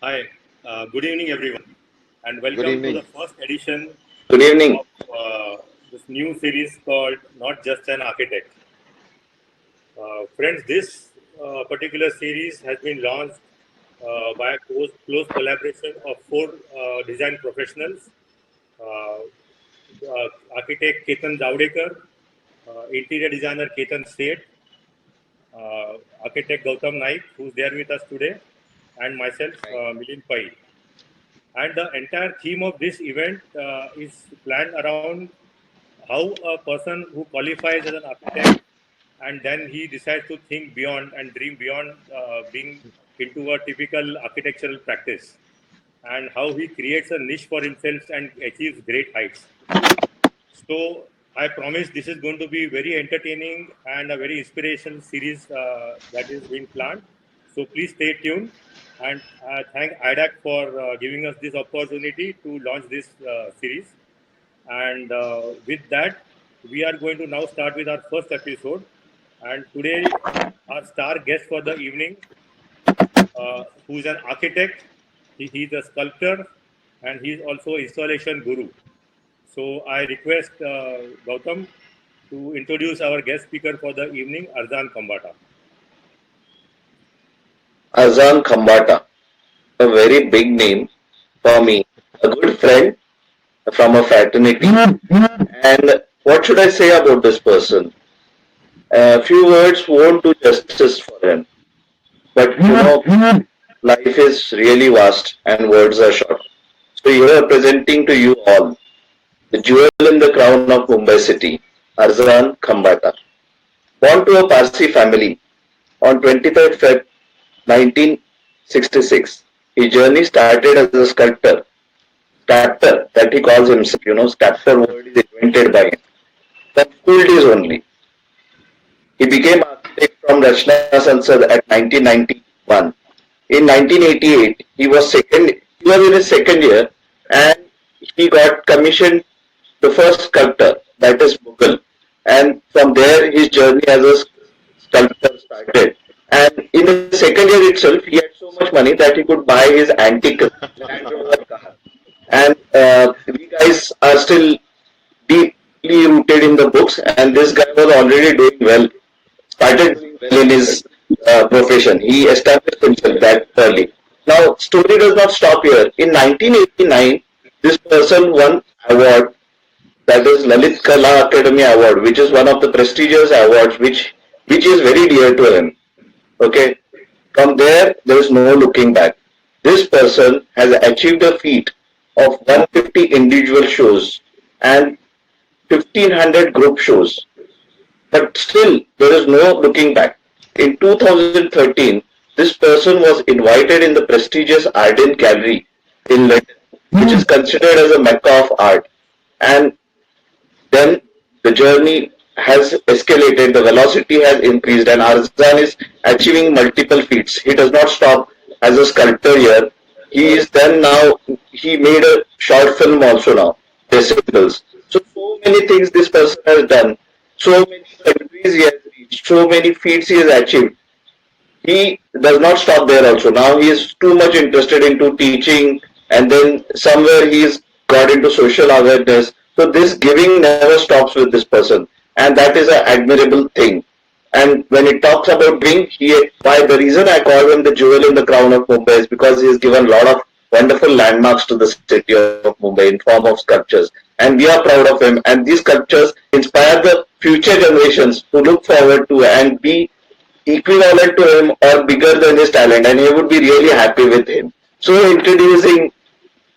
Hi, good evening, everyone, and Good welcome to the evening. first edition Good evening. of this new series called Not Just an Architect. Friends, this particular series has been launched by a close collaboration of four design professionals: uh, architect Ketan Javdekar, interior designer Ketan Seth, architect Gautam Naik, who's there with us today, and myself, Right. Milind Pai. And the entire theme of this event is planned around how a person who qualifies as an architect and then he decides to think beyond and dream beyond being into a typical architectural practice, and how he creates a niche for himself and achieves great heights. So I promise this is going to be very entertaining and a very inspirational series that is being planned. So please stay tuned, and thank IDAC for giving us this opportunity to launch this series. And with that, we are going to now start with our first episode. And today, our star guest for the evening, who is an architect, he's a sculptor, and he's also installation guru. So I request Gautam to introduce our guest speaker for the evening, Arzan Kambata. Azan Khambata, a very big name for me, a good friend from a fraternity. And what should I say about this person? A few words won't do justice for him. But life is really vast and words are short. So here presenting to you all the jewel in the crown of Mumbai city, Arzan Khambata. Born to a Parsi family on 23rd Feb 1966, his journey started as a sculptor that he calls himself. Sculptor word is invented by him. From school days only. He became architect from Rachna Sansad at 1991. In 1988, he was in his second year, and he got commissioned the first sculptor, that is Mughal. And from there, his journey as a sculptor started. And in the second year itself, he had so much money that he could buy his antique Land Rover car. And we guys are still deeply rooted in the books, and this guy was already doing well, started doing well in his profession. He established himself that early. Now, story does not stop here. In 1989, this person won award, that is Lalit Kala Academy Award, which is one of the prestigious awards which is very dear to him. Okay, from there is no looking back. This person has achieved a feat of 150 individual shows and 1500 group shows. But still, there is no looking back. In 2013, this person was invited in the prestigious Ardent Gallery in London which is considered as a mecca of art. And then the journey has escalated, the velocity has increased, and Arzan is achieving multiple feats. He does not stop as a sculptor here. He is then now, he made a short film also now, Decibels. So many things this person has done, so many countries he has reached, so many feats he has achieved. He does not stop there also. Now he is too much interested into teaching, and then somewhere he is got into social awareness. So this giving never stops with this person, and that is an admirable thing. And when he talks about giving, why the reason I call him the jewel in the crown of Mumbai is because he has given a lot of wonderful landmarks to the city of Mumbai in form of sculptures, and we are proud of him. And these sculptures inspire the future generations to look forward to and be equivalent to him or bigger than his talent, and he would be really happy with him. So introducing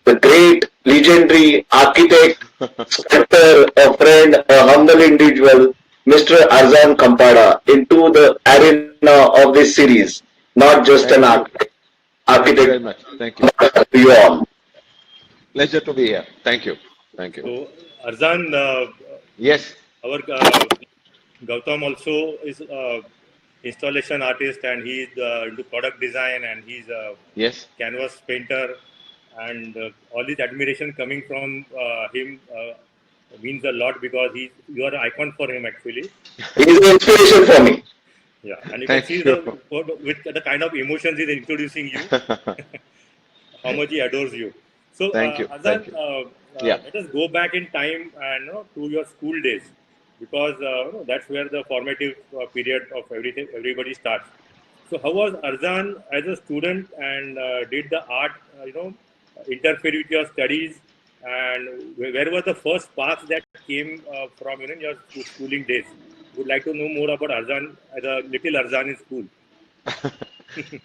the great legendary architect, sculptor, a friend, a humble individual, Mr. Arzan Kampada, into the arena of this series, not just an Thank you. Thank you architect very much. Thank you. to you all. Pleasure to be here. Thank you. Thank you. So Arzan, Yes. our Gautam also is installation artist, and he's into product design, and he's a Yes. canvas painter, and all this admiration coming from him means a lot, because you are an icon for him actually. He is an inspiration for me. Yeah, and you can Thank see you. with the kind of emotions he's introducing you, how much he adores you. So, Thank you. Azan, Thank you. Yeah. let us go back in time and to your school days, because that's where the formative period of everybody starts. So, how was Arzan as a student, and did the art, interfere with your studies? And where were the first sparks that came from your schooling days? Would like to know more about Arzan as a little Arzan in school.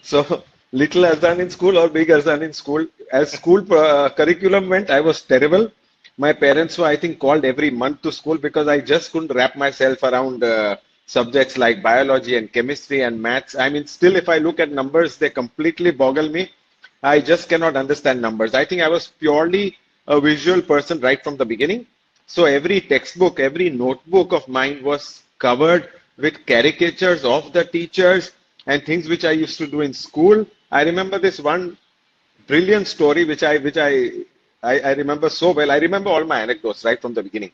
So, little Arzan in school or big Arzan in school? As school curriculum went, I was terrible. My parents were, I think, called every month to school because I just couldn't wrap myself around subjects like biology and chemistry and maths. I mean, still, if I look at numbers, they completely boggle me. I just cannot understand numbers. I think I was purely a visual person right from the beginning. So every textbook, every notebook of mine was covered with caricatures of the teachers and things which I used to do in school. I remember this one brilliant story which I remember so well. I remember all my anecdotes right from the beginning.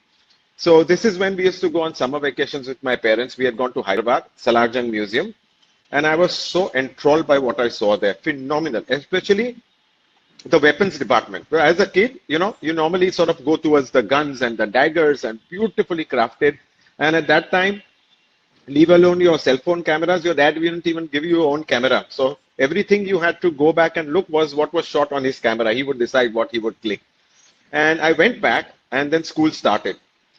So this is when we used to go on summer vacations with my parents. We had gone to Hyderabad, Salarjung Museum, and I was so enthralled by what I saw there. Phenomenal, especially the weapons department. Where as a kid, you normally sort of go towards the guns and the daggers and beautifully crafted. And at that time, leave alone your cell phone cameras, your dad didn't even give you your own camera. So everything you had to go back and look was what was shot on his camera. He would decide what he would click. And I went back, and then school started.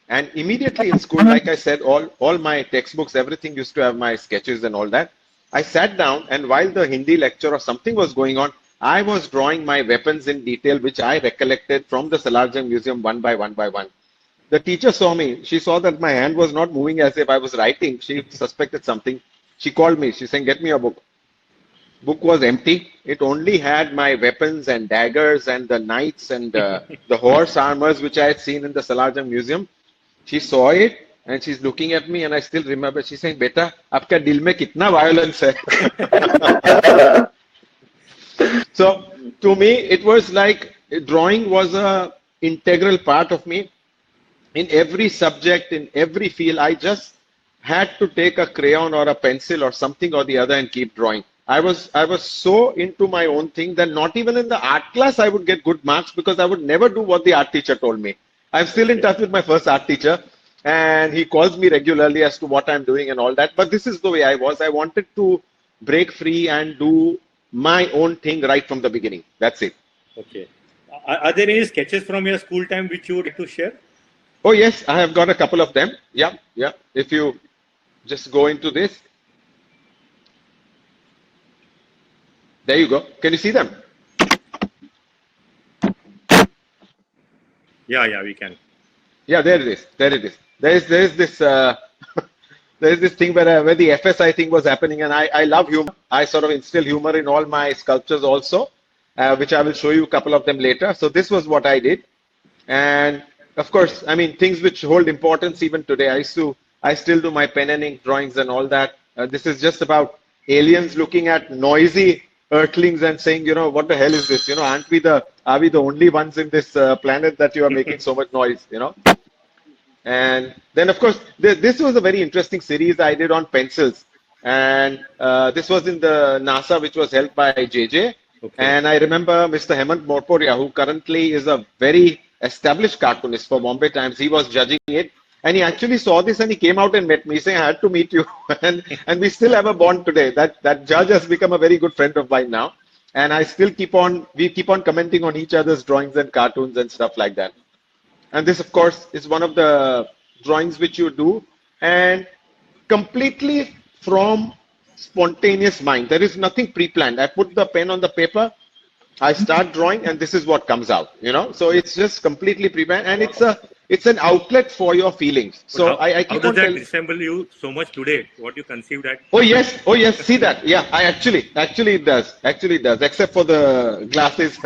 And immediately in school, like I said, all my textbooks, everything used to have my sketches and all that. I sat down, and while the Hindi lecture or something was going on, I was drawing my weapons in detail, which I recollected from the Salarjung Museum one by one by one. The teacher saw me. She saw that my hand was not moving as if I was writing. She suspected something. She called me. She's saying, "Get me a book." Book was empty. It only had my weapons and daggers and the knights and the horse armors which I had seen in the Salarjung Museum. She saw it and she's looking at me, and I still remember. She's saying, "Beta, आपका दिल में कितना violence है?" So to me, it was like drawing was a integral part of me. In every subject, in every field, I just had to take a crayon or a pencil or something or the other and keep drawing. I was so into my own thing that not even in the art class I would get good marks because I would never do what the art teacher told me. I'm still in touch with my first art teacher, and he calls me regularly as to what I'm doing and all that. But this is the way I was. I wanted to break free and do my own thing right from the beginning. That's it. Okay. Are there any sketches from your school time which you would like to share? Oh yes, I have got a couple of them. Yeah. If you just go into this. There you go. Can you see them? Yeah, we can. Yeah, there it is. There it is. There is this there is this thing where the FSI thing was happening, and I love humor. I sort of instill humor in all my sculptures also. which I will show you a couple of them later. So this was what I did. And of course, I mean, things which hold importance even today. I still do my pen and ink drawings and all that. This is just about aliens looking at noisy earthlings and saying, what the hell is this? Are we the only ones in this planet that you are making so much noise, And then, of course, this was a very interesting series I did on pencils. And this was in the NASA, which was held by JJ. Okay. And I remember Mr. Hemant Morporia, who currently is a very established cartoonist for Bombay Times. He was judging it. And he actually saw this and he came out and met me saying, I had to meet you. and we still have a bond today. That judge has become a very good friend of mine now. And we keep on commenting on each other's drawings and cartoons and stuff like that. And this, of course, is one of the drawings which you do. And completely from spontaneous mind. There is nothing pre-planned. I put the pen on the paper, I start drawing, and this is what comes out, So it's just completely pre-planned, and it's an outlet for your feelings. So I keep how on does that telling. resemble you so much today? What you conceived at? Oh yes, see that? Yeah, I actually it does, except for the glasses.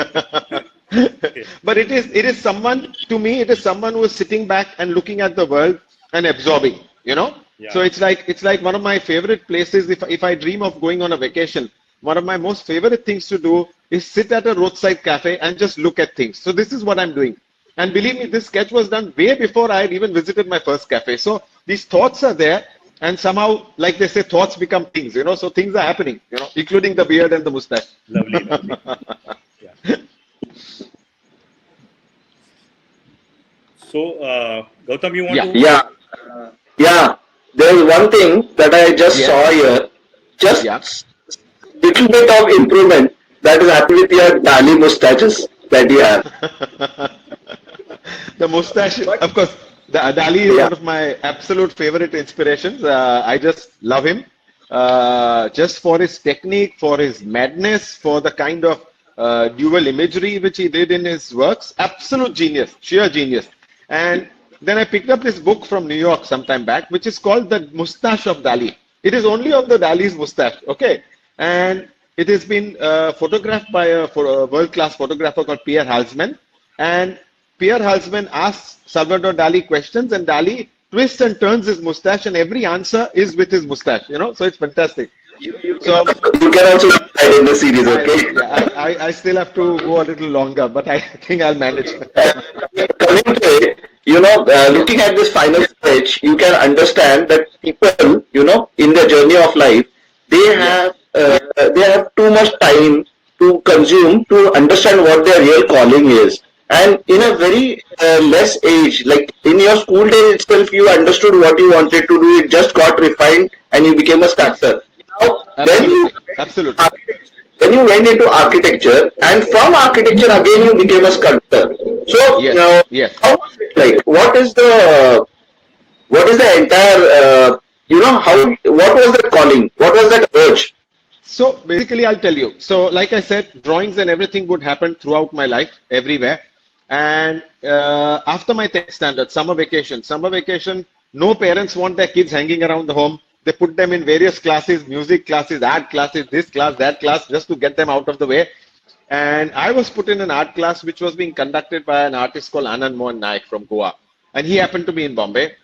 Okay. But it is someone, to me, it is someone who is sitting back and looking at the world and absorbing, Yeah. So it's like one of my favorite places. If I dream of going on a vacation, one of my most favorite things to do is sit at a roadside cafe and just look at things. So this is what I'm doing. And believe me, this sketch was done way before I had even visited my first cafe. So these thoughts are there, and somehow, like they say, thoughts become things, So things are happening, including the beard and the mustache. Lovely. Yeah. So, Gautam, you want to? Yeah. There is one thing that I just saw here. Just little bit of improvement that is happening with your Dali mustaches that you have. The mustache, of course, the Dali is one of my absolute favorite inspirations. I just love him, just for his technique, for his madness, for the kind of dual imagery which he did in his works. Absolute genius, sheer genius. And then I picked up this book from New York sometime back, which is called The Mustache of Dali. It is only of the Dali's mustache, okay? And it has been photographed by a world-class photographer called Pierre Halsman. And Pierre Halsman asks Salvador Dali questions, and Dali twists and turns his mustache, and every answer is with his mustache, So it's fantastic. You can also hide in the series, okay? I still have to go a little longer, but I think I'll manage. Coming to it, looking at this final sketch, you can understand that people, in their journey of life, they have too much time to consume to understand what their real calling is. And in a very less age, like in your school days itself, you understood what you wanted to do. It just got refined and you became a sculptor. Now, Absolutely. Then you went into architecture, and from architecture again you became a sculptor. So, how was it like? What is the entire, what was that calling? What was that urge? So basically, I'll tell you. So like I said, drawings and everything would happen throughout my life, everywhere. And after my 10th standard, summer vacation, no parents want their kids hanging around the home. They put them in various classes, music classes, art classes, this class, that class, just to get them out of the way. And I was put in an art class which was being conducted by an artist called Anand Mohan Naik from Goa. And he happened to be in Bombay.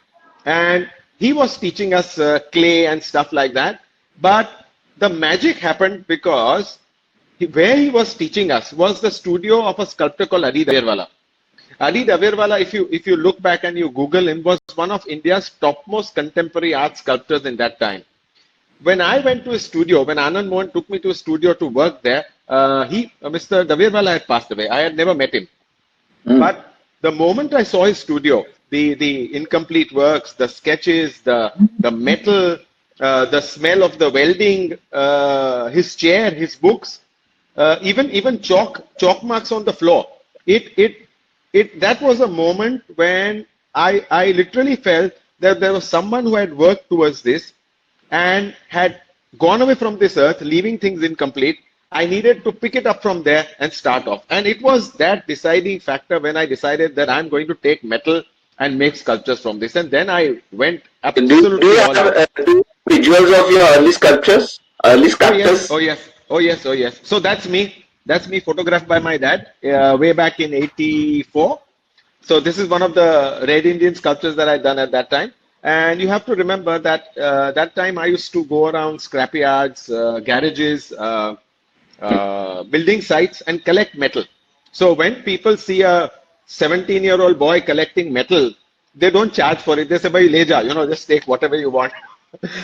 And he was teaching us clay and stuff like that. But the magic happened because where he was teaching us was the studio of a sculptor called Adi Davirwala. Adi Davirwala, if you look back and you Google him, was one of India's topmost contemporary art sculptors in that time. When I went to his studio, when Anand Mohan took me to his studio to work there, Mr. Davirwala had passed away. I had never met him. But the moment I saw his studio, the incomplete works, the sketches, the metal, the smell of the welding, his chair, his books, even chalk marks on the floor. That was a moment when I literally felt that there was someone who had worked towards this and had gone away from this earth, leaving things incomplete. I needed to pick it up from there and start off. And it was that deciding factor when I decided that I'm going to take metal and make sculptures from this. And then I went absolutely do you have visuals of your early sculptures? Early sculptors? Oh yes. So that's me. That's me photographed by my dad way back in '84. So this is one of the Red Indian sculptures that I done at that time. And you have to remember that that time I used to go around scrapyards, garages, building sites and collect metal. So when people see a 17-year-old boy collecting metal, they don't charge for it. They say, "Bhai, le ja, just take whatever you want."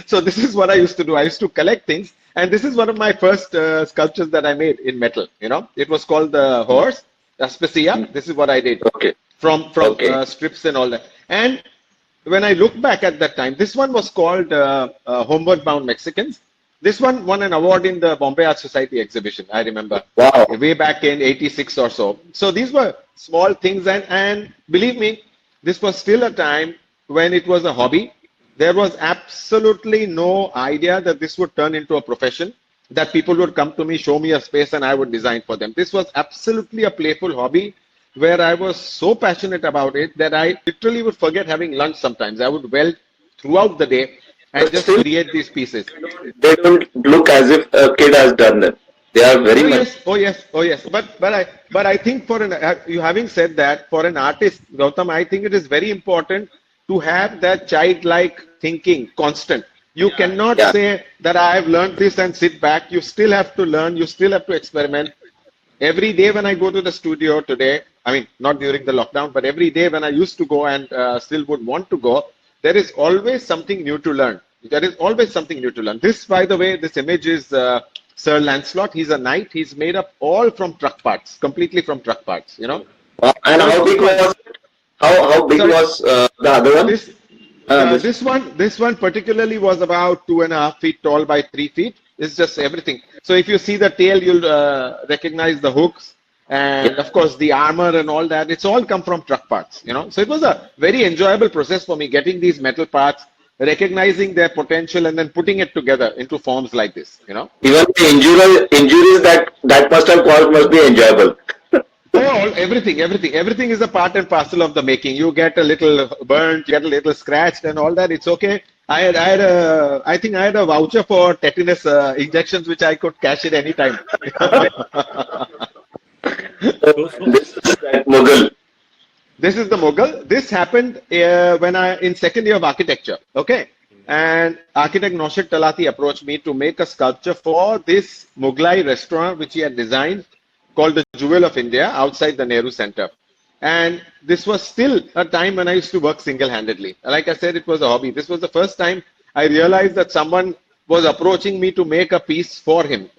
So this is what I used to do. I used to collect things, and this is one of my first sculptures that I made in metal. It was called the horse, Aspasia. This is what I did Okay. from Okay. strips and all that. And when I look back at that time, this one was called Homeward Bound Mexicans. This one won an award in the Bombay Art Society exhibition, I remember, Wow. way back in '86 or so. So these were small things, and believe me, this was still a time when it was a hobby. There was absolutely no idea that this would turn into a profession, that people would come to me, show me a space, and I would design for them. This was absolutely a playful hobby where I was so passionate about it that I literally would forget having lunch sometimes. I would weld throughout the day and But just still, create these pieces. they don't look as if a kid has done them. They are very Oh much. yes, oh yes, oh yes. But I think for you having said that, for an artist, Gautam, I think it is very important to have that childlike thinking constant. You cannot Yeah. say that I have learned this and sit back. You still have to learn. You still have to experiment. Every day when I go to the studio today, I mean, not during the lockdown, but every day when I used to go and still would want to go, there is always something new to learn. There is always something new to learn. This, by the way, this image is Sir Lancelot. He's a knight. He's made up all from truck parts, completely from truck parts. And So how big was how big Sorry. was the other one? This this one particularly was about 2.5 feet tall by 3 feet. It's just everything. So if you see the tail, you'll recognize the hooks and of course the armor and all that. It's all come from truck parts. So it was a very enjoyable process for me getting these metal parts, recognizing their potential, and then putting it together into forms like this. Even the injuries that must have caused must be enjoyable. Oh, everything is a part and parcel of the making. You get a little burnt, you get a little scratched, and all that. It's okay. I think I had a voucher for tetanus injections, which I could cash it anytime. This is that Mughal. This is the Mughal. This happened when in second year of architecture. Okay. And architect Naushad Talati approached me to make a sculpture for this Mughlai restaurant, which he had designed, called the Jewel of India, outside the Nehru Center. And this was still a time when I used to work single-handedly. Like I said, it was a hobby. This was the first time I realized that someone was approaching me to make a piece for him.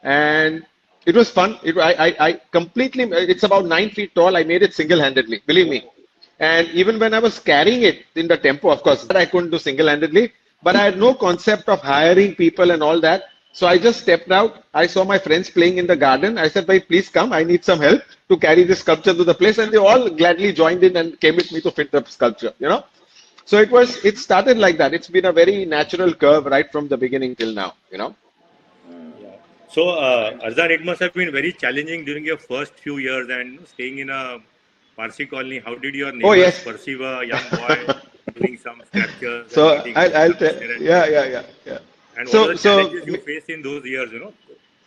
And it was fun. I completely, it's about 9 feet tall. I made it single-handedly, believe me. And even when I was carrying it in the tempo, of course, that I couldn't do single-handedly, but I had no concept of hiring people and all that. So I just stepped out. I saw my friends playing in the garden. I said, "Bhai, please come. I need some help to carry this sculpture to the place." And they all gladly joined in and came with me to fit the sculpture. So it started like that. It's been a very natural curve right from the beginning till now. Yeah. So, Arzan, it must have been very challenging during your first few years and staying in a Parsi colony. How did your neighbors yes. perceive a young boy doing some sculptures? So and I'll tell. ceremony? Yeah. And So- what are the so- challenges you faced in those years?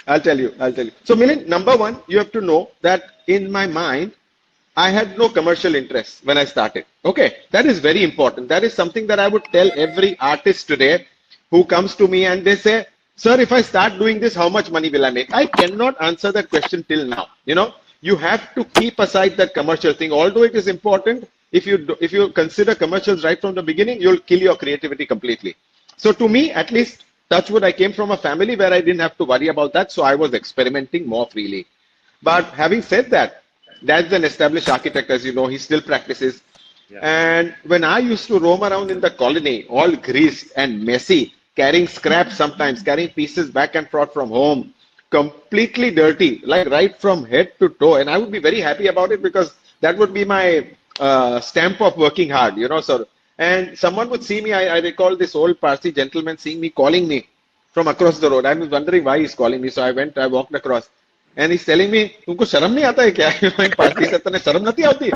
I'll tell you. So, Milind, number one, you have to know that in my mind, I had no commercial interest when I started. Okay, that is very important. That is something that I would tell every artist today who comes to me and they say, "Sir, if I start doing this, how much money will I make?" I cannot answer that question till now. You have to keep aside that commercial thing. Although it is important, if you consider commercials right from the beginning, you'll kill your creativity completely. So to me, at least, touch wood, I came from a family where I didn't have to worry about that, so I was experimenting more freely. But having said that, that's an established architect, as you know, he still practices. Yeah. And when I used to roam around in the colony, all greased and messy, carrying scraps sometimes, carrying pieces back and forth from home, completely dirty, like right from head to toe. And I would be very happy about it because that would be my stamp of working hard. So, and someone would see me, I recall this old Parsi gentleman seeing me, calling me from across the road. I was wondering why he's calling me. So I walked across. And he's telling me, "Tumko sharam nahi aata hai kya?" In Parsi said, "Tane sharam nahi aati."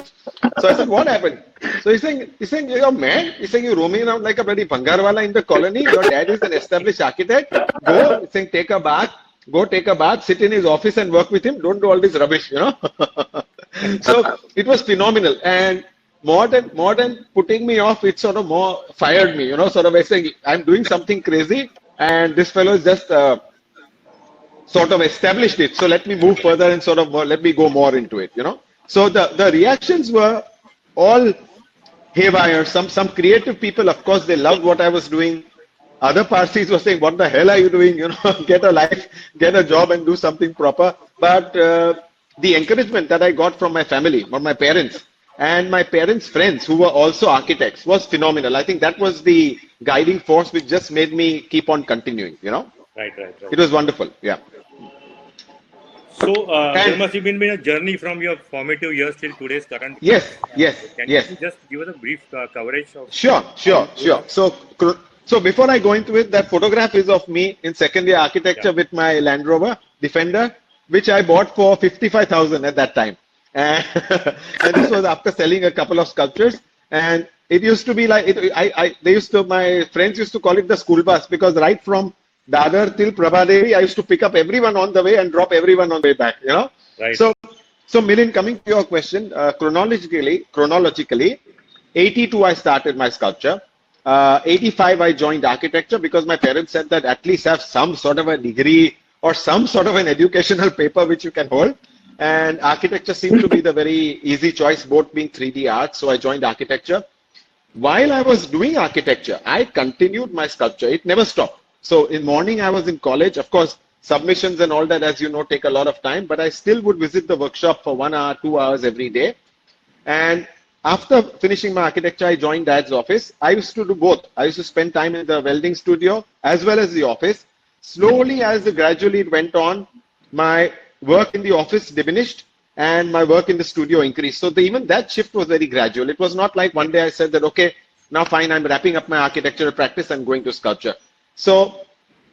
So I said, "What happened?" So he's saying, "You're mad." He's saying, "You're roaming around like a bloody Bangarwala in the colony. Your dad is an established architect. Go," he's saying, "take a bath, go take a bath, sit in his office and work with him. Don't do all this rubbish, So it was phenomenal. And more than putting me off, it sort of more fired me, sort of by saying, I'm doing something crazy and this fellow is just sort of established it. So let me move further and sort of let me go more into it, So the reactions were all haywire. Some creative people, of course, they loved what I was doing. Other Parsis were saying, what the hell are you doing? Get a life, get a job and do something proper. But the encouragement that I got from my family, from my parents, and my parents' friends who were also architects was phenomenal. I think that was the guiding force which just made me keep on continuing, Right. It was wonderful. Yeah. So there must have been a journey from your formative years till today's current. Yes. Can you just give us a brief coverage of? Sure. So before I go into it, that photograph is of me in second year architecture with my Land Rover Defender, which I bought for 55,000 at that time. And this was after selling a couple of sculptures. And it used to be like, my friends used to call it the school bus, because right from Dadar till Prabhadevi, I used to pick up everyone on the way and drop everyone on the way back, Right. So Milind, coming to your question, chronologically, 82 I started my sculpture. 85 I joined architecture because my parents said that at least have some sort of a degree or some sort of an educational paper which you can hold. And architecture seemed to be the very easy choice, both being 3D art. So I joined architecture. While I was doing architecture, I continued my sculpture. It never stopped. So in morning I was in college. Of course, submissions and all that, as you know, take a lot of time. But I still would visit the workshop for 1 hour, 2 hours every day. And after finishing my architecture, I joined Dad's office. I used to do both. I used to spend time in the welding studio as well as the office. Slowly, as gradually it went on, my work in the office diminished and my work in the studio increased. So even that shift was very gradual. It was not like one day I said that, okay, now fine, I'm wrapping up my architectural practice and going to sculpture. So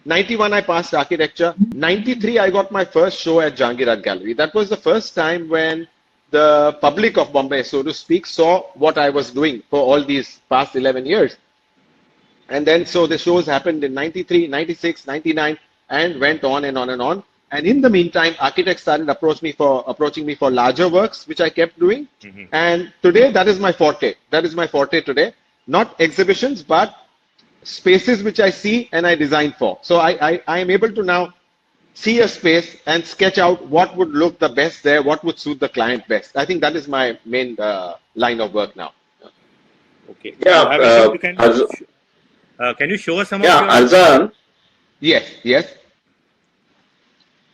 91, I passed architecture. 93, I got my first show at Jahangir Art Gallery. That was the first time when the public of Bombay, so to speak, saw what I was doing for all these past 11 years. And then, so the shows happened in 93, 96, 99, and went on and on and on. And in the meantime, architects started approaching me for larger works, which I kept doing. Mm-hmm. And today, that is my forte. That is my forte today. Not exhibitions, but spaces which I see and I design for. So I am able to now see a space and sketch out what would look the best there, what would suit the client best. I think that is my main line of work now. Okay. Yeah. Can you show us some of your... Azan. Yes.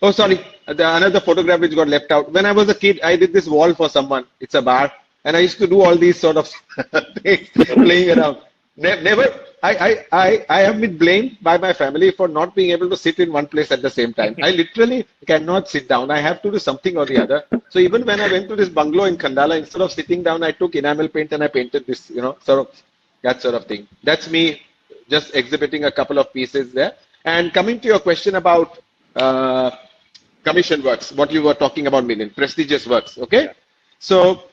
Oh, sorry. Another photograph which got left out. When I was a kid, I did this wall for someone. It's a bar. And I used to do all these sort of things, playing around. Never. I have been blamed by my family for not being able to sit in one place at the same time. I literally cannot sit down. I have to do something or the other. So even when I went to this bungalow in Khandala, instead of sitting down, I took enamel paint and I painted this, sort of that sort of thing. That's me just exhibiting a couple of pieces there. And coming to your question about commission works, what you were talking about, Milind, prestigious works, okay? So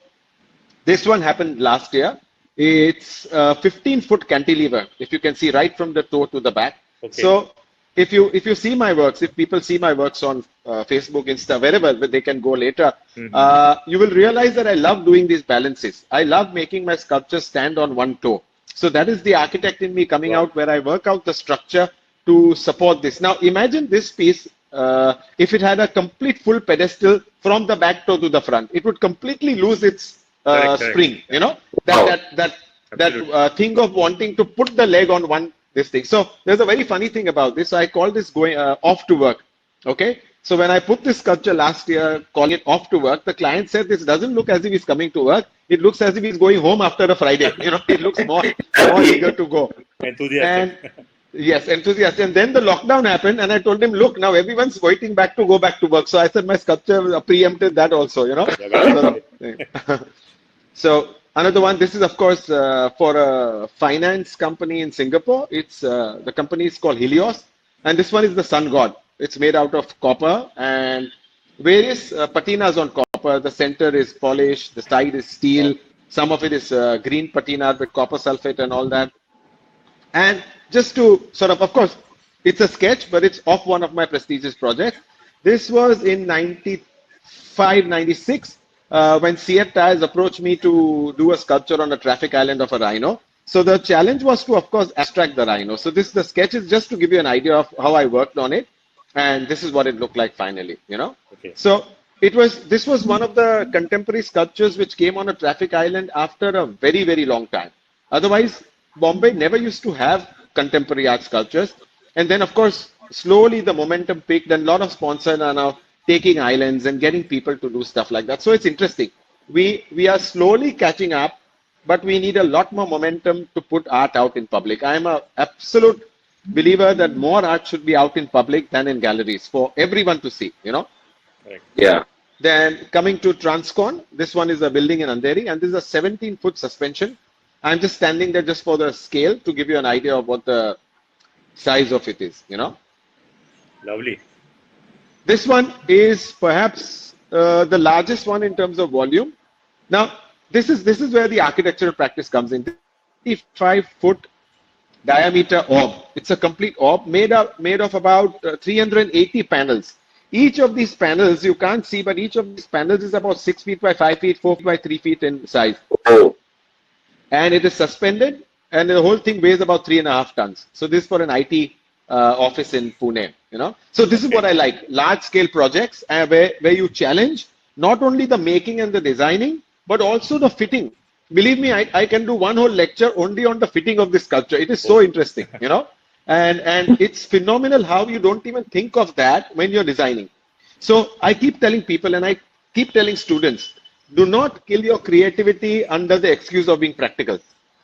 this one happened last year. It's a 15-foot cantilever, if you can see right from the toe to the back. Okay. So if you see my works, if people see my works on Facebook, Insta, wherever they can go later, you will realize that I love doing these balances. I love making my sculptures stand on one toe. So that is the architect in me coming out, where I work out the structure to support this. Now imagine this piece, if it had a complete full pedestal from the back toe to the front, it would completely lose its spring, that thing of wanting to put the leg on this thing. So there's a very funny thing about this. So I call this going off to work. Okay. So when I put this sculpture last year, calling it off to work, the client said this doesn't look as if he's coming to work. It looks as if he's going home after a Friday. It looks more eager to go. Enthusiastic. Yes, enthusiastic. And then the lockdown happened, and I told him, look, now everyone's waiting to go back to work. So I said my sculpture preempted that also, So another one, this is of course for a finance company in Singapore. It's the company is called Helios, and this one is the sun god. It's made out of copper and various patinas on copper. The center is polished, the side is steel. Some of it is green patina with copper sulfate and all that. And just to sort of course, It's a sketch, but it's of one of my prestigious projects. This was in 95, 96, when CF Tires approached me to do a sculpture on a traffic island of a rhino. So the challenge was to, of course, abstract the rhino. So the sketch is just to give you an idea of how I worked on it. And this is what it looked like finally, you know. Okay. So this was one of the contemporary sculptures which came on a traffic island after a very, very long time. Otherwise, Bombay never used to have contemporary art sculptures. And then, of course, slowly the momentum peaked, and a lot of sponsors are now taking islands and getting people to do stuff like that. So it's interesting. We are slowly catching up, but we need a lot more momentum to put art out in public. I am an absolute believer that more art should be out in public than in galleries for everyone to see, you know. Correct. Yeah. Then coming to Transcon, this one is a building in Andheri, and this is a 17-foot suspension. I'm just standing there just for the scale to give you an idea of what the size of it is, you know. Lovely. This one is perhaps the largest one in terms of volume. Now, this is where the architectural practice comes in. 55-foot diameter orb. It's a complete orb made of about 380 panels. Each of these panels you can't see, but each of these panels is about 6 feet by 5 feet, 4 feet by 3 feet in size. Oh, And it is suspended, and the whole thing weighs about 3.5 tons. So this is for an IT office in Pune, you know. So this is what I like: large-scale projects where you challenge not only the making and the designing, but also the fitting. Believe me, I can do one whole lecture only on the fitting of this sculpture. It is so interesting, you know, and it's phenomenal how you don't even think of that when you're designing. So I keep telling people, and I keep telling students, do not kill your creativity under the excuse of being practical.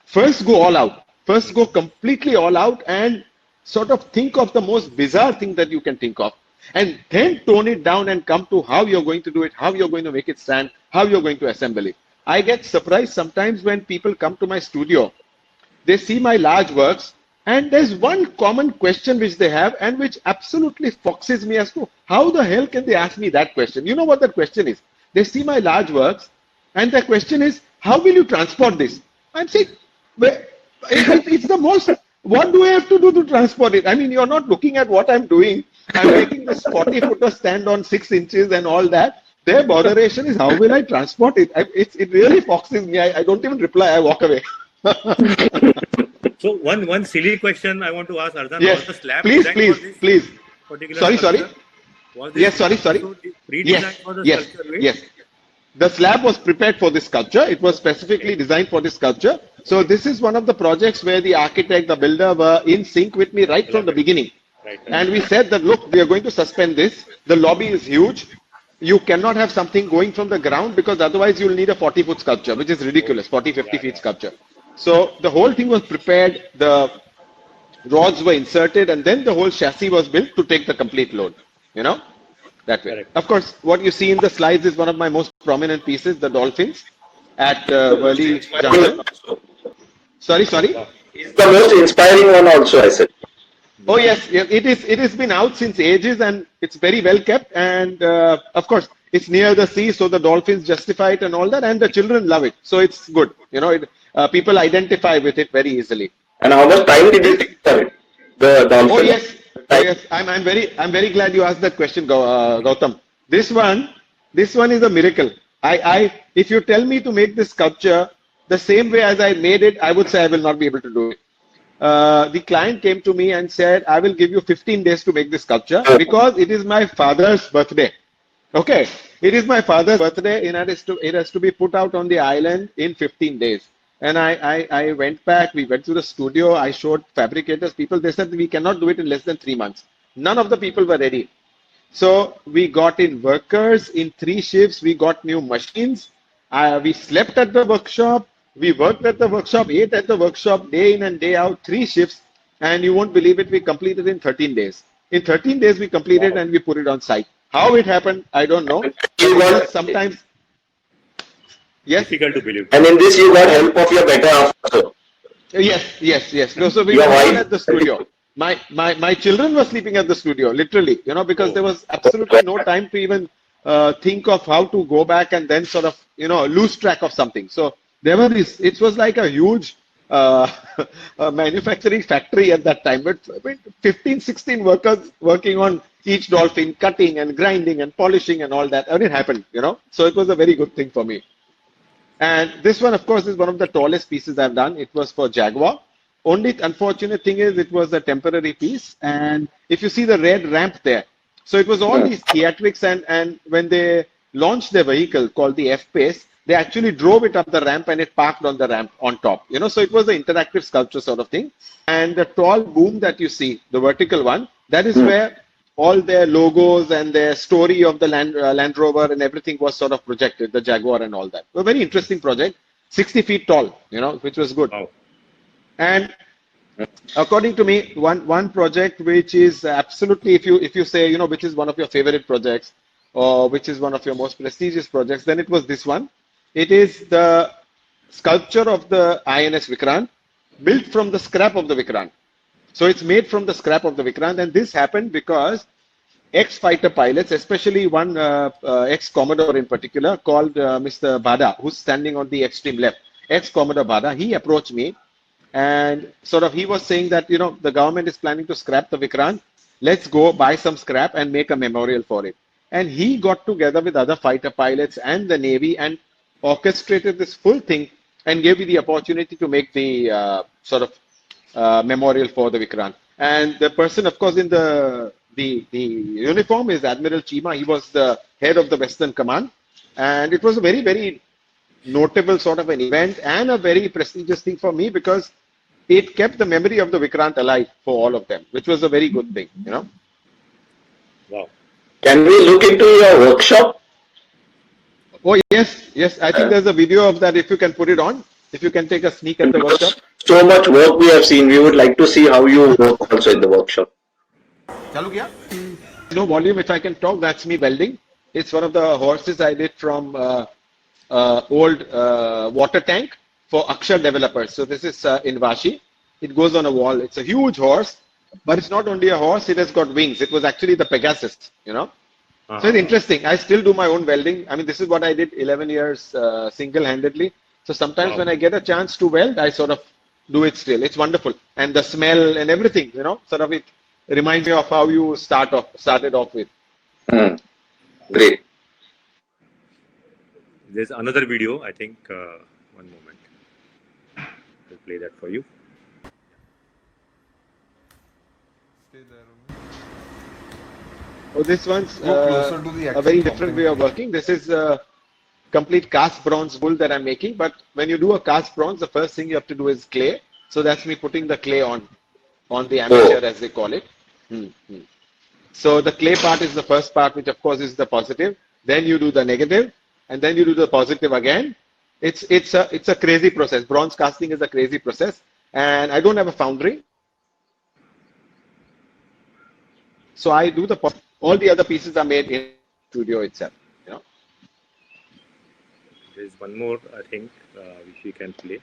First, go all out. First, go completely all out and sort of think of the most bizarre thing that you can think of. And then tone it down and come to how you're going to do it, how you're going to make it stand, how you're going to assemble it. I get surprised sometimes when people come to my studio. They see my large works, and there's one common question which they have and which absolutely foxes me as to how the hell can they ask me that question? You know what that question is? They see my large works, and the question is, how will you transport this? I'm saying, it's the most, what do I have to do to transport it? I mean, you're not looking at what I'm doing. I'm making this 40-footer stand on 6 inches and all that. Their botheration is, how will I transport it? It really foxes me. I don't even reply. I walk away. So one silly question I want to ask Ardhan. Yes, Was the slab please. particular Sorry. sculpture? Was this Yes, sorry. pre-designed for the sculpture weight? Yes. The slab was prepared for this sculpture. It was specifically designed for this sculpture. So this is one of the projects where the architect, the builder were in sync with me right from the beginning. Right. And we said that, look, we are going to suspend this. The lobby is huge. You cannot have something going from the ground because otherwise you'll need a 40-foot sculpture, which is ridiculous, 40, 50 feet sculpture. So the whole thing was prepared, the rods were inserted, and then the whole chassis was built to take the complete load, you know, that way. Correct. Of course, what you see in the slides is one of my most prominent pieces, the dolphins at Worli Jungle. Sorry. It's the most inspiring one also, I said. Oh yes, it has been out since ages, and it's very well kept. And of course, it's near the sea, so the dolphins justify it and all that, and the children love it. So it's good. You know, people identify with it very easily. And how much time did it take for it? The dolphin? Oh yes. I'm very glad you asked that question, Gautam. This one is a miracle. If you tell me to make this sculpture the same way as I made it, I would say I will not be able to do it. The client came to me and said, I will give you 15 days to make this sculpture because it is my father's birthday. Okay, it is my father's birthday, and it has to be put out on the island in 15 days. And I went back, we went to the studio, I showed fabricators, people, they said we cannot do it in less than 3 months. None of the people were ready. So we got in workers in 3 shifts, we got new machines, we slept at the workshop, we worked at the workshop, ate at the workshop, day in and day out, 3 shifts, and you won't believe it, we completed in 13 days. In 13 days, we completed and we put it on site. How it happened, I don't know. Sometimes, yes. Difficult to believe. And in this, you got help of your better half also. Yes. No, so we were at the studio. My children were sleeping at the studio, literally, you know, because there was absolutely no time to even think of how to go back and then sort of, you know, lose track of something. So there were this, it was like a huge uh, a manufacturing factory at that time, but I mean, 15, 16 workers working on each dolphin, cutting and grinding and polishing and all that. And it happened, you know. So it was a very good thing for me. And this one, of course, is one of the tallest pieces I've done. It was for Jaguar. Only unfortunate thing is it was a temporary piece. And if you see the red ramp there, so it was all these theatrics, and when they launched their vehicle called the F-Pace, they actually drove it up the ramp and it parked on the ramp on top. You know, so it was an interactive sculpture sort of thing. And the tall boom that you see, the vertical one, that is where all their logos and their story of the Land Rover and everything was sort of projected, the Jaguar and all that. A very interesting project, 60 feet tall, you know, which was good. Wow. And according to me, one project which is absolutely, if you say, you know, which is one of your favorite projects or which is one of your most prestigious projects, then it was this one. It is the sculpture of the INS Vikrant built from the scrap of the Vikrant. So it's made from the scrap of the Vikrant, and this happened because ex-fighter pilots, especially one ex-Commodore in particular called Mr. Bada, who's standing on the extreme left, ex-Commodore Bada, he approached me and sort of he was saying that, you know, the government is planning to scrap the Vikrant. Let's go buy some scrap and make a memorial for it. And he got together with other fighter pilots and the Navy and orchestrated this full thing and gave me the opportunity to make the memorial for the Vikrant. And the person, of course, in the uniform is Admiral Chima. He was the head of the Western Command. And it was a very, very notable sort of an event and a very prestigious thing for me because it kept the memory of the Vikrant alive for all of them, which was a very good thing, you know. Wow. Can we look into your workshop? Oh, yes, yes. I think there's a video of that if you can put it on. If you can take a sneak at the workshop. So much work we have seen. We would like to see how you work also in the workshop. No volume, if I can talk, that's me welding. It's one of the horses I did from old water tank for Akshar developers. So this is in Vashi. It goes on a wall. It's a huge horse, but it's not only a horse, it has got wings. It was actually the Pegasus, you know. So it's interesting. I still do my own welding. I mean, this is what I did 11 years single-handedly. So sometimes when I get a chance to weld, I sort of do it still. It's wonderful. And the smell and everything, you know, sort of it reminds me of how you started off with. Great. There's another video, I think. One moment. I'll play that for you. Oh, this one's closer to the a very different way of working. This is a complete cast bronze bull that I'm making. But when you do a cast bronze, the first thing you have to do is clay. So that's me putting the clay on the amateur, as they call it. So the clay part is the first part, which of course is the positive. Then you do the negative, and then you do the positive again. It's a crazy process. Bronze casting is a crazy process, and I don't have a foundry. So I do all the other pieces are made in the studio itself. You know. There's one more, I think, which we can play.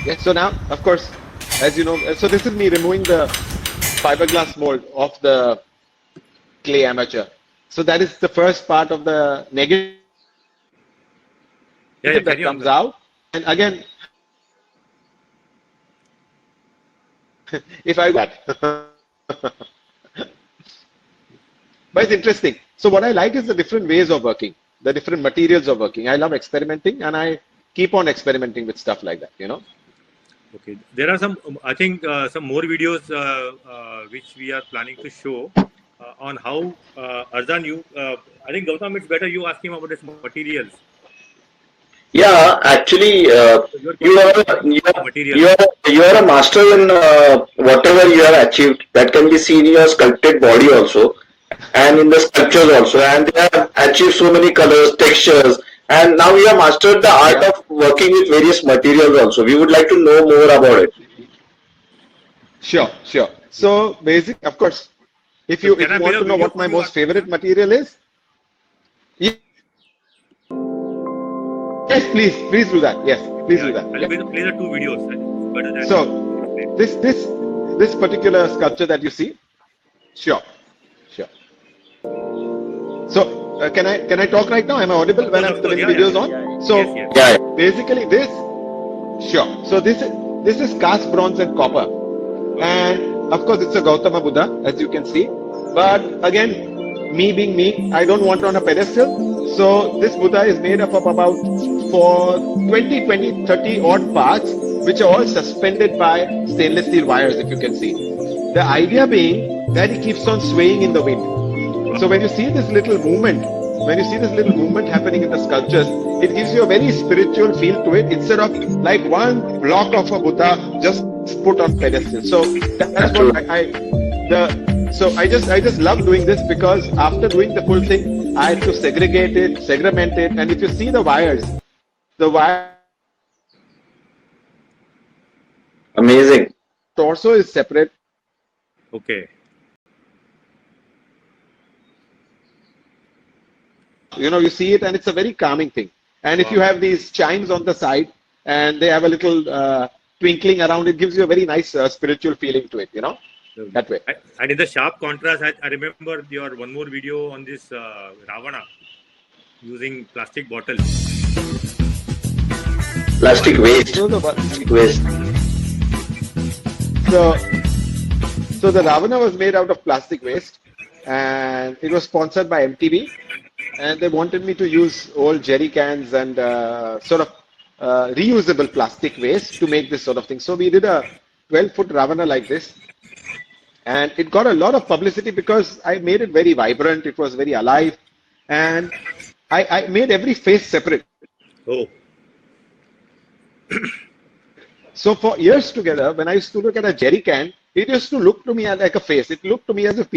Yes. So now, of course, as you know, so this is me removing the fiberglass mold of the clay amateur. So that is the first part of the negative that comes out, and again. If I that. But it's interesting. So what I like is the different ways of working, the different materials of working. I love experimenting, and I keep on experimenting with stuff like that, you know. Okay. There are some, I think, some more videos which we are planning to show on how Arzan, I think Gautam, it's better you ask him about his materials. Yeah, actually, you are a master in whatever you have achieved. That can be seen in your sculpted body also, and in the sculptures also. And they have achieved so many colors, textures, and now you have mastered the art of working with various materials also. We would like to know more about it. Sure. So basic, of course, if you want to know what my most favorite material is, yes, please do that. Yes, please do that. I'll play the two videos. So this particular sculpture that you see, sure. So can I talk right now? Am I audible when Of course, the yeah, video is yeah. on? So Yes, yes. Yeah. basically this, sure. So this is cast bronze and copper, and of course it's a Gautama Buddha, as you can see. But again, me being me, I don't want on a pedestal. So this Buddha is made up of about for 20, 30 odd parts, which are all suspended by stainless steel wires, if you can see. The idea being that he keeps on swaying in the wind. So when you see this little movement, happening in the sculptures, it gives you a very spiritual feel to it instead of like one block of a Buddha just put on pedestal. So that's what I just love doing this because after doing the full thing, I had to segregate it, segment it, and if you see the wire Amazing. torso is separate. Okay. You see it and it's a very calming thing. And if you have these chimes on the side and they have a little twinkling around, it gives you a very nice spiritual feeling to it, that way. And in the sharp contrast, I remember your one more video on this Ravana using plastic bottles. Plastic waste. So Plastic waste. so the Ravana was made out of plastic waste and it was sponsored by MTV. And they wanted me to use old jerry cans and sort of reusable plastic waste to make this sort of thing. So we did a 12-foot Ravana like this. And it got a lot of publicity because I made it very vibrant. It was very alive. And I made every face separate. Oh. So for years together, when I used to look at a jerry can, it used to look to me like a face. It looked to me as if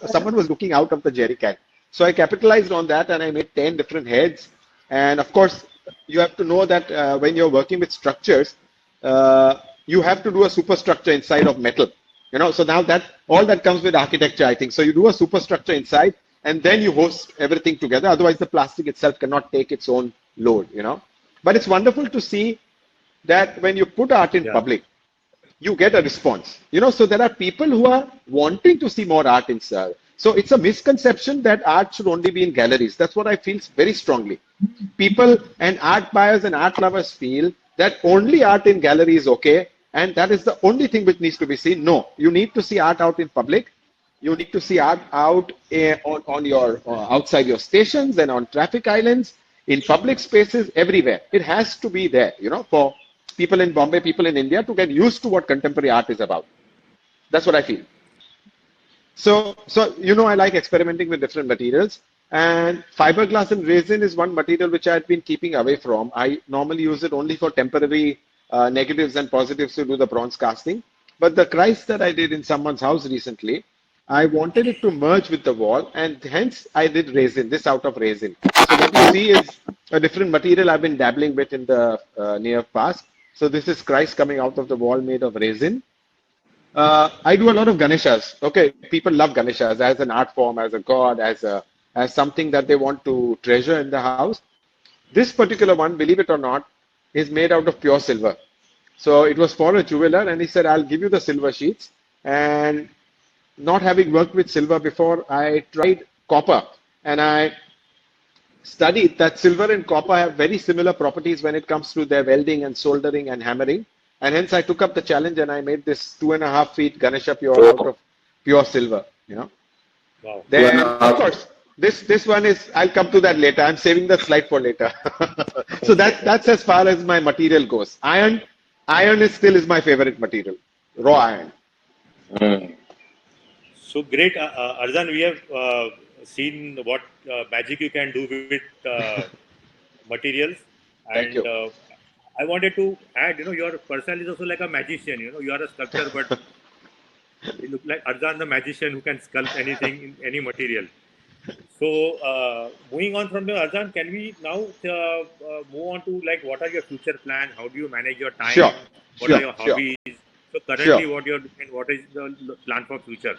someone was looking out of the jerry can. So I capitalized on that and I made 10 different heads. And of course, you have to know that when you're working with structures, you have to do a superstructure inside of metal. So now all that comes with architecture, I think. So you do a superstructure inside and then you host everything together. Otherwise, the plastic itself cannot take its own load, But it's wonderful to see that when you put art in public, you get a response. So there are people who are wanting to see more art in So it's a misconception that art should only be in galleries. That's what I feel very strongly. People and art buyers and art lovers feel that only art in gallery is okay, and that is the only thing which needs to be seen. No, you need to see art out in public. You need to see art out on your outside your stations and on traffic islands, in public spaces, everywhere. It has to be there, for people in Bombay, people in India to get used to what contemporary art is about. That's what I feel. So I like experimenting with different materials, and fiberglass and resin is one material which I had been keeping away from. I normally use it only for temporary negatives and positives to do the bronze casting. But the Christ that I did in someone's house recently, I wanted it to merge with the wall, and hence I did resin, this out of resin. So what you see is a different material I've been dabbling with in the near past. So this is Christ coming out of the wall made of resin. I do a lot of Ganeshas. Okay, people love Ganeshas as an art form, as a god, as something that they want to treasure in the house. This particular one, believe it or not, is made out of pure silver. So it was for a jeweler, and he said, "I'll give you the silver sheets." And not having worked with silver before, I tried copper, and I studied that silver and copper have very similar properties when it comes to their welding and soldering and hammering. And hence I took up the challenge and I made this 2.5 feet Ganesha pure out of pure silver, Wow. Then, of course, this one is, I'll come to that later. I'm saving the slide for later. So that's as far as my material goes. Iron is my favorite material, raw iron. So great. Arzan, we have seen what magic you can do with materials. Thank you. I wanted to add, your personality is also like a magician. You are a sculptor, but you look like Arzan, the magician who can sculpt anything in any material. So, moving on from there, Arzan, can we now move on to what are your future plans? How do you manage your time? Sure. What are your hobbies? So currently, what is the plan for future?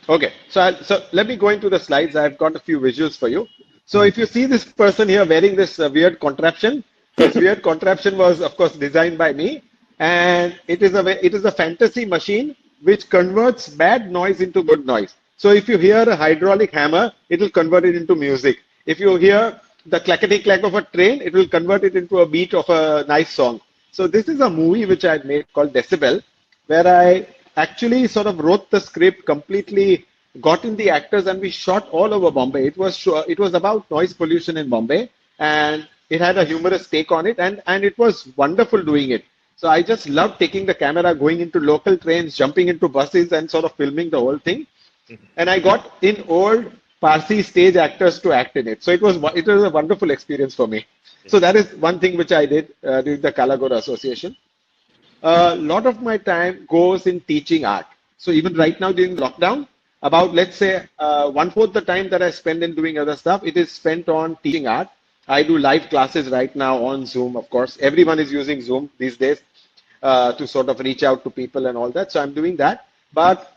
Okay, so let me go into the slides. I've got a few visuals for you. So if you see this person here wearing this weird contraption, this weird contraption was, of course, designed by me, and it is a fantasy machine which converts bad noise into good noise. So if you hear a hydraulic hammer, it will convert it into music. If you hear the clackety clack of a train, it will convert it into a beat of a nice song. So this is a movie which I made called Decibel, where I actually sort of wrote the script completely, got in the actors, and we shot all over Bombay. It was about noise pollution in Bombay, and it had a humorous take on it, and it was wonderful doing it. So I just loved taking the camera, going into local trains, jumping into buses, and sort of filming the whole thing. And I got in old Parsi stage actors to act in it. So it was a wonderful experience for me. So that is one thing which I did during the Kalagora Association. A lot of my time goes in teaching art. So even right now during lockdown, about let's say 1/4 the time that I spend in doing other stuff, it is spent on teaching art. I do live classes right now on Zoom, of course. Everyone is using Zoom these days to sort of reach out to people and all that. So I'm doing that. But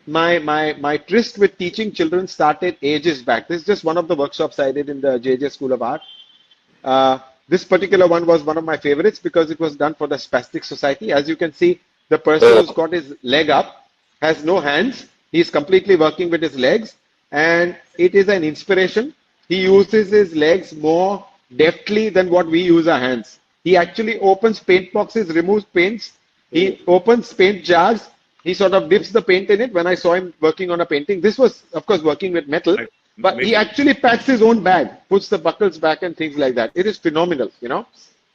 my tryst with teaching children started ages back. This is just one of the workshops I did in the JJ School of Art. This particular one was one of my favorites because it was done for the Spastic Society. As you can see, the person who's got his leg up has no hands. He's completely working with his legs, and it is an inspiration. He uses his legs more deftly than what we use our hands. He actually opens paint boxes, removes paints. He opens paint jars. He sort of dips the paint in it. When I saw him working on a painting, this was, of course, working with metal, but he actually packs his own bag, puts the buckles back and things like that. It is phenomenal, you know.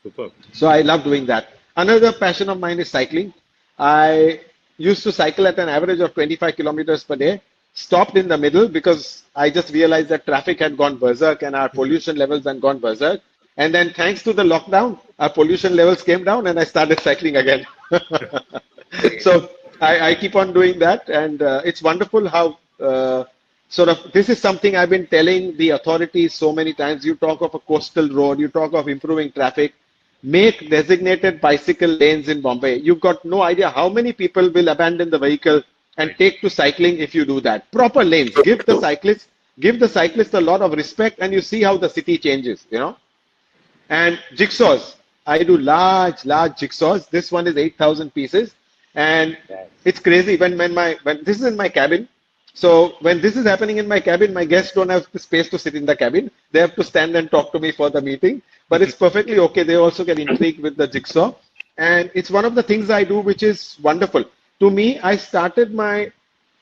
Superb. So I love doing that. Another passion of mine is cycling. I used to cycle at an average of 25 kilometers per day, stopped in the middle because I just realized that traffic had gone berserk and our pollution levels had gone berserk. And then thanks to the lockdown, our pollution levels came down and I started cycling again. So I keep on doing that, and it's wonderful how sort of this is something I've been telling the authorities so many times. You talk of a coastal road, you talk of improving traffic, make designated bicycle lanes in Bombay. You've got no idea how many people will abandon the vehicle and take to cycling if you do that. Proper lanes, give the cyclist a lot of respect, and you see how the city changes, you know. And jigsaws, I do large jigsaws. This one is 8,000 pieces. And it's crazy when this is in my cabin. So when this is happening in my cabin, my guests don't have the space to sit in the cabin. They have to stand and talk to me for the meeting. But it's perfectly okay. They also get intrigued with the jigsaw. And it's one of the things I do, which is wonderful. To me, I started my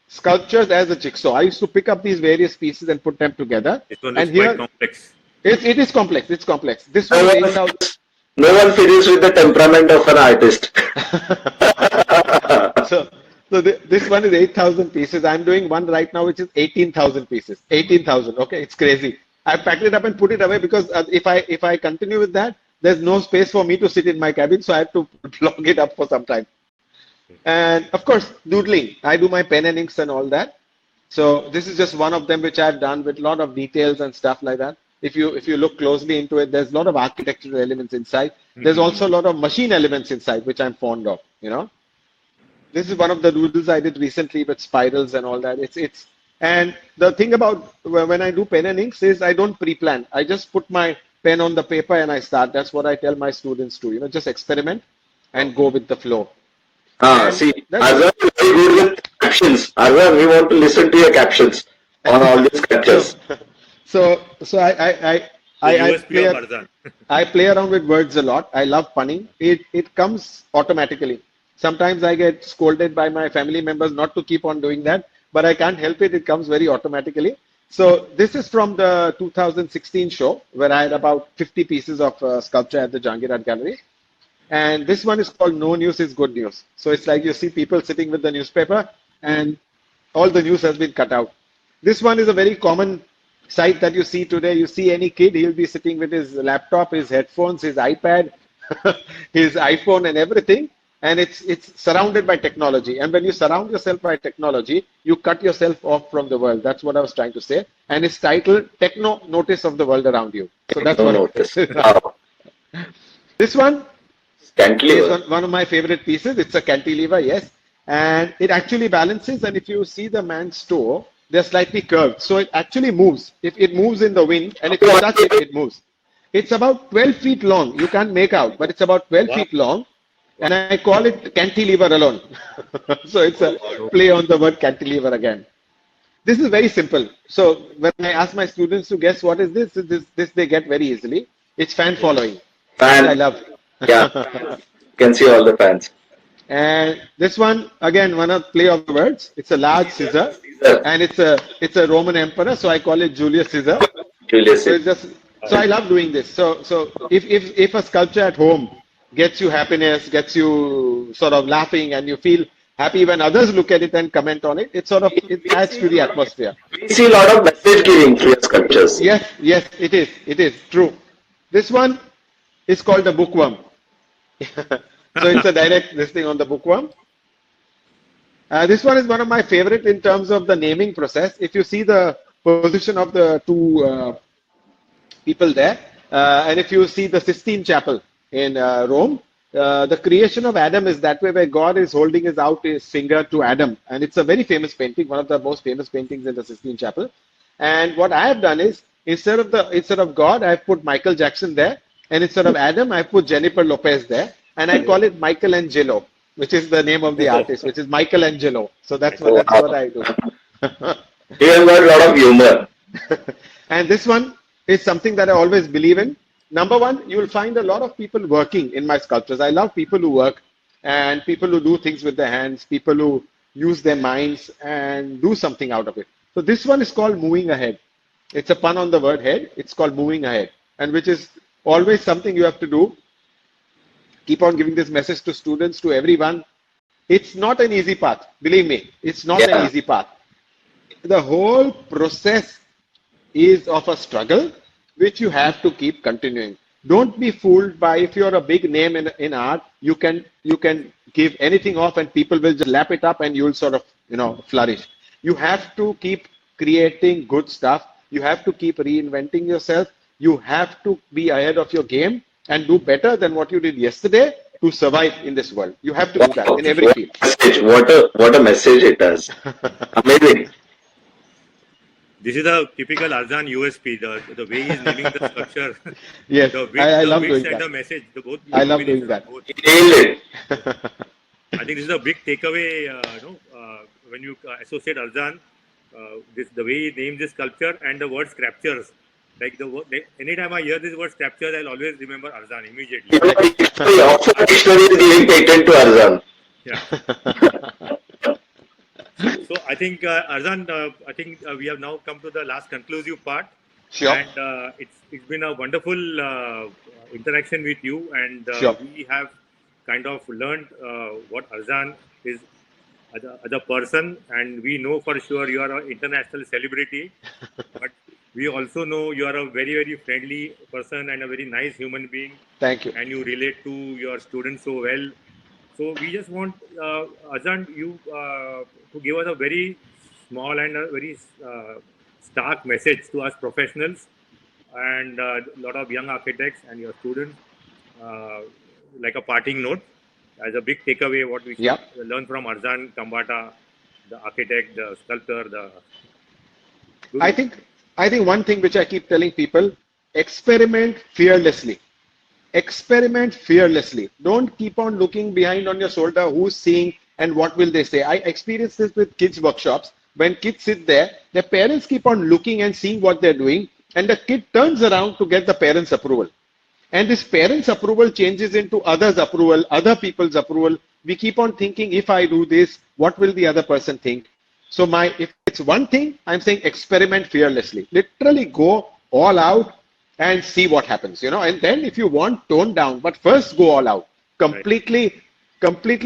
sculptures as a jigsaw. I used to pick up these various pieces and put them together. This one is quite complex. It is complex. It's complex. This one no one fiddles with the temperament of an artist. So this one is 8,000 pieces. I'm doing one right now, which is 18,000 pieces. 18,000. Okay, it's crazy. I packed it up and put it away because if I continue with that, there's no space for me to sit in my cabin, so I have to lock it up for some time. And of course, doodling. I do my pen and inks and all that. So this is just one of them which I've done with a lot of details and stuff like that. If you look closely into it, there's a lot of architectural elements inside. There's also a lot of machine elements inside, which I'm fond of, you know. This is one of the doodles I did recently with spirals and all that. And the thing about when I do pen and inks is I don't pre-plan. I just put my pen on the paper and I start. That's what I tell my students to, you know, just experiment and go with the flow. See, Azhar is very good with captions. Azhar, we want to listen to your captions on all these sculptures. So I play around with words a lot. I love punning. It comes automatically. Sometimes I get scolded by my family members not to keep on doing that, but I can't help it. It comes very automatically. So this is from the 2016 show where I had about 50 pieces of sculpture at the Jahangir Art Gallery. And this one is called No News is Good News. So it's like you see people sitting with the newspaper and all the news has been cut out. This one is a very common sight that you see today. You see any kid, he'll be sitting with his laptop, his headphones, his iPad, his iPhone and everything. And it's surrounded by technology. And when you surround yourself by technology, you cut yourself off from the world. That's what I was trying to say. And it's titled Techno Notice of the World Around You. So that's what it is. This one is one of my favorite pieces. It's a cantilever, yes. And it actually balances. And if you see the man's toe, they're slightly curved. So it actually moves. If it moves in the wind, and if you touch it, it moves. It's about 12 feet long. You can't make out, but it's about 12 feet long. And I call it cantilever alone. So it's a play on the word cantilever again. This is very simple. So when I ask my students to guess what is this they get very easily. It's fan following, which I Fan. love. Yeah. You can see all the fans. And this one again, one of play of the words. It's a large scissor, Caesar, and it's a Roman emperor, so I call it Julius Caesar. Julius So it's Caesar. just so I love doing this. So if a sculpture at home gets you happiness, gets you sort of laughing, and you feel happy when others look at it and comment on it, it adds to the atmosphere. We see a lot of message giving through your sculptures. Yes, it is true. This one is called the bookworm. So it's a direct this thing on the bookworm. This one is one of my favorite in terms of the naming process. If you see the position of the two people there, and if you see the Sistine Chapel in Rome, the creation of Adam is that way, where God is holding his finger to Adam, and it's a very famous painting, one of the most famous paintings in the Sistine Chapel. And what I have done is instead of God, I've put Michael Jackson there, and instead of Adam, I put Jennifer Lopez there, and I call it Michelangelo, which is the name of the artist, which is Michelangelo. So that's what I do. You have got a lot of humor. And this one is something that I always believe in. Number one, you will find a lot of people working in my sculptures. I love people who work and people who do things with their hands, people who use their minds and do something out of it. So this one is called moving ahead. It's a pun on the word head. It's called moving ahead, and which is always something you have to do. Keep on giving this message to students, to everyone. It's not an easy path. Believe me, it's not an easy path. The whole process is of a struggle, which you have to keep continuing. Don't be fooled by, if you're a big name in art, you can give anything off and people will just lap it up and you'll sort of flourish. You have to keep creating good stuff. You have to keep reinventing yourself. You have to be ahead of your game and do better than what you did yesterday to survive in this world. You have to do that in every field. What a message it has. Amazing. This is a typical Arzan USP, the way he's naming the structure. Yes, the width, I the love width doing and that. the message. I love doing that. He nailed it. I think this is a big takeaway, when you associate Arzan, the way he names this sculpture and the word sculptures. Anytime I hear this word sculpture, I'll always remember Arzan immediately. The Oxford Dictionary is giving patent to Arzan. Yeah. So I think Arzan, we have now come to the last conclusive part. Sure. And it's been a wonderful interaction with you, and Sure. we have kind of learned what Arzan is as a person, and we know for sure you are an international celebrity, but we also know you are a very, very friendly person and a very nice human being, Thank you. and you relate to your students so well. So we just want Arzan, you to give us a very small and a very stark message to us professionals and a lot of young architects and your students, like a parting note, as a big takeaway, what we should learn from Arzan Kambata, the architect, the sculptor, I think one thing which I keep telling people: experiment fearlessly. Experiment fearlessly. Don't keep on looking behind on your shoulder, who's seeing and what will they say. I experienced this with kids' workshops. When kids sit there, their parents keep on looking and seeing what they're doing, and the kid turns around to get the parents' approval. And this parents' approval changes into others' approval, other people's approval. We keep on thinking, if I do this, what will the other person think? So if it's one thing, I'm saying experiment fearlessly. Literally go all out and see what happens, and then if you want, tone down, but first go all out. Completely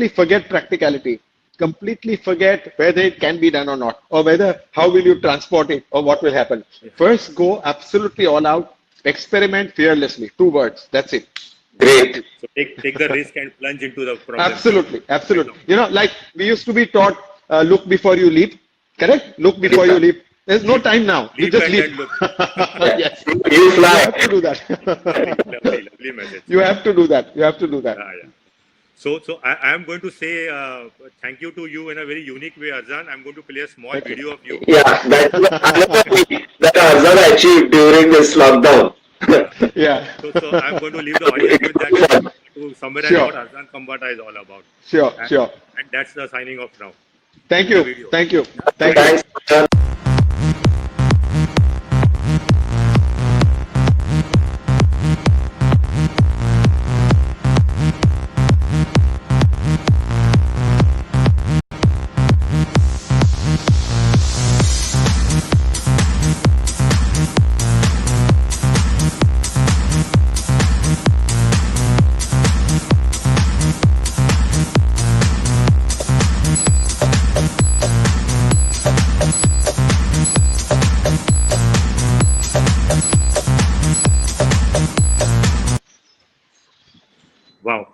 forget practicality. Completely forget whether it can be done or not, or how will you transport it, or what will happen. First go absolutely all out, experiment fearlessly. 2 words, that's it. Great. So take the risk and plunge into the problem. Absolutely. Like we used to be taught, look before you leap, correct? Look before you leap. There's no time now. You just leap. Yes. You fly. You have to do that. lovely message. You have to do that. Yeah. So I am going to say thank you to you in a very unique way, Arzan. I'm going to play a small video of you. Yeah, that's that Arzan achieved during this lockdown. Yeah. So I'm going to leave the audience with that to summarize what Arzan Kambata is all about. Sure. And that's the signing off now. Thank you. Thanks, Arzan.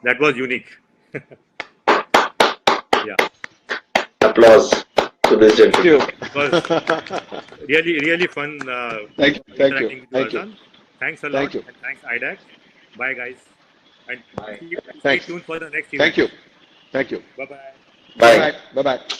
That was unique. Yeah, Applause to this Thank gentleman. you. it was really fun Thank you. interacting with you, Thank you. Azan. Thanks a lot, Thank you. and thanks, IDAC. Bye, guys, and Bye. stay Thanks. tuned for the next Thank event. you. Thank you. Bye bye. Bye. Bye bye. Bye bye.